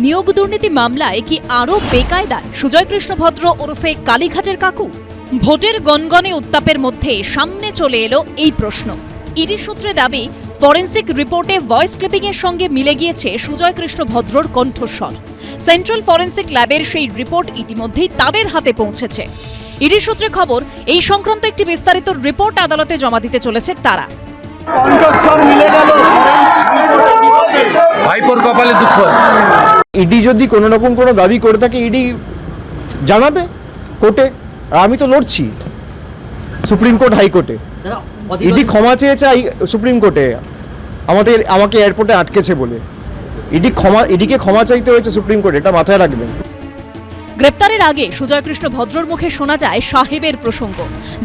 নিয়োগ দুর্নীতি মামলায় কি আরও বেকায়দায় সুজয় কৃষ্ণ ভদ্র ওরফে কালীঘাটের কাকু? ভোটের গনগনে উত্তাপের মধ্যে সামনে চলে এলো এই প্রশ্ন। ইডি সূত্রে দাবি, ফরেন্সিক রিপোর্টে ভয়েস ক্লিপিংয়ের সঙ্গে মিলে গিয়েছে সুজয় কৃষ্ণ ভদ্রর কণ্ঠস্বর। সেন্ট্রাল ফরেন্সিক ল্যাবের সেই রিপোর্ট ইতিমধ্যেই তাদের হাতে পৌঁছেছে। ইডি সূত্রে খবর, এই সংক্রান্ত একটি বিস্তারিত রিপোর্ট আদালতে জমা দিতে চলেছে তারা। ভাইপোর কপালে দুঃখ আছে। ইডি যদি কোনো রকম কোনো দাবি করে থাকে ইডি জানাবে কোর্টে। আর আমি তো লড়ছি সুপ্রিম কোর্ট হাইকোর্টে। ইডি ক্ষমা চেয়েছে সুপ্রিম কোর্টে আমাকে এয়ারপোর্টে আটকেছে বলে। ইডিকে ক্ষমা চাইতে হয়েছে সুপ্রিম কোর্টে, এটা মাথায় রাখবেন। গ্রেপ্তারের আগে সুজয় কৃষ্ণ ভদ্রর মুখে শোনা যায় সাহেবের প্রসঙ্গ,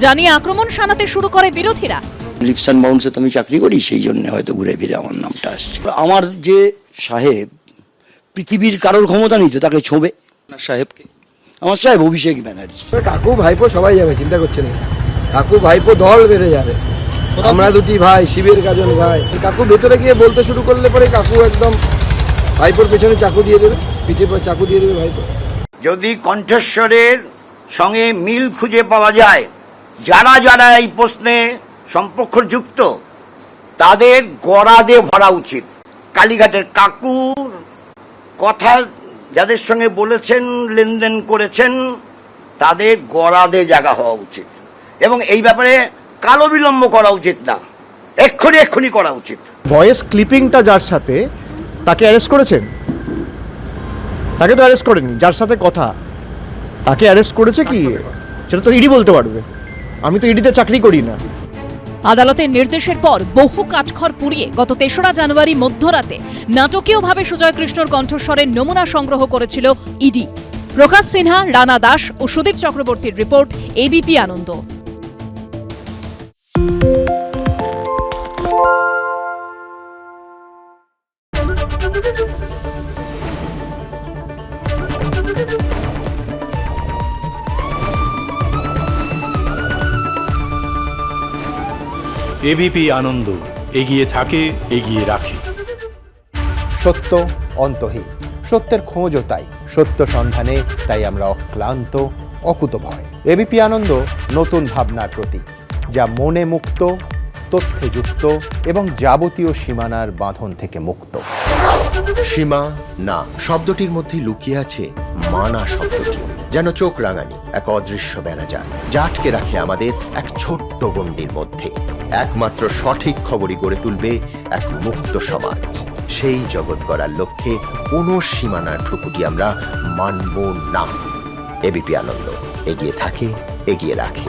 জানিয়ে আক্রমণ শানাতে শুরু করে বিরোধীরা। লিপস অ্যান্ড বাউন্সে তো আমি চাকরি করি, সেই জন্য হয়তো ঘুরে ফিরে আমার নামটা আসছে। আমার যে সাহেব, পৃথিবীর কারোর ক্ষমতা নেই তো তাকে ছোঁবে। সাহেবকে আমার সাহেব অভিষেক ব্যানার্জি। কাকু ভাইপো সবাই যাবে, চিন্তা করছেন না। কাকু ভাইপো দল বেড়ে যাবে। আমরা দুটি ভাই, শিবের গাজন গায়। কাকু ভেতরে গিয়ে বলতে শুরু করলে পরে কাকু একদম ভাইপোর পেছনে চাকু দিয়ে দেবে, পিঠে পর চাকু দিয়ে দেবে ভাইপো। যদি কণ্ঠস্বরের সঙ্গে মিল খুঁজে পাওয়া যায়, যারা যারা এই প্রশ্নে সম্পর্কযুক্ত তাদের গড়াদে ভরা উচিত। কালীঘাটের কাকুর কথা যাদের সঙ্গে বলেছেন, লেনদেন করেছেন, তাদের গড়াদে জায়গা হওয়া উচিত এবং এই ব্যাপারে কালো বিলম্ব করা উচিত না, এক্ষুনি করা উচিত। ভয়েস ক্লিপিংটা যার সাথে, তাকে অ্যারেস্ট করেছেন? তাকে তো অ্যারেস্ট করেনি। যার সাথে কথা তাকে অ্যারেস্ট করেছে কি, সেটা তো ইডি বলতে পারবে। আমি তো ইডিতে চাকরি করি না। আদালতের নির্দেশের পর বহু কাঠখড় পুড়িয়ে গত ৩রা জানুয়ারি মধ্যরাতে নাটকীয়ভাবে সুজয় কৃষ্ণর কণ্ঠস্বরের নমুনা সংগ্রহ করেছিল ইডি। প্রকাশ সিনহা, রানা দাস ও সুদীপ চক্রবর্তীর রিপোর্ট, এবিপি আনন্দ। এবিপি আনন্দ, এগিয়ে থাকে, এগিয়ে রাখে। সত্য অন্তহীন, সত্যের খোঁজও তাই, সত্য সন্ধানে তাই আমরা অক্লান্ত, অকুতভয়। এবিপি আনন্দ নতুন ভাবনার প্রতীক, যা মনে মুক্ত, তথ্যে যুক্ত এবং যাবতীয় সীমানার বাঁধন থেকে মুক্ত। সীমা না শব্দটির মধ্যে লুকিয়ে আছে মানা শব্দটি, যেন চোখ রাঙানি এক অদৃশ্য বেড়াজাল, যা আটকে রাখে আমাদের এক ছোট্ট গণ্ডির মধ্যে। একমাত্র সঠিক খবরই গড়ে তুলবে এক মুক্ত সমাজ। সেই জগৎ গড়ার লক্ষ্যে কোনো সীমানার ঠুকুটি আমরা মানব না। এবিপি আনন্দ, এগিয়ে থাকে, এগিয়ে রাখে।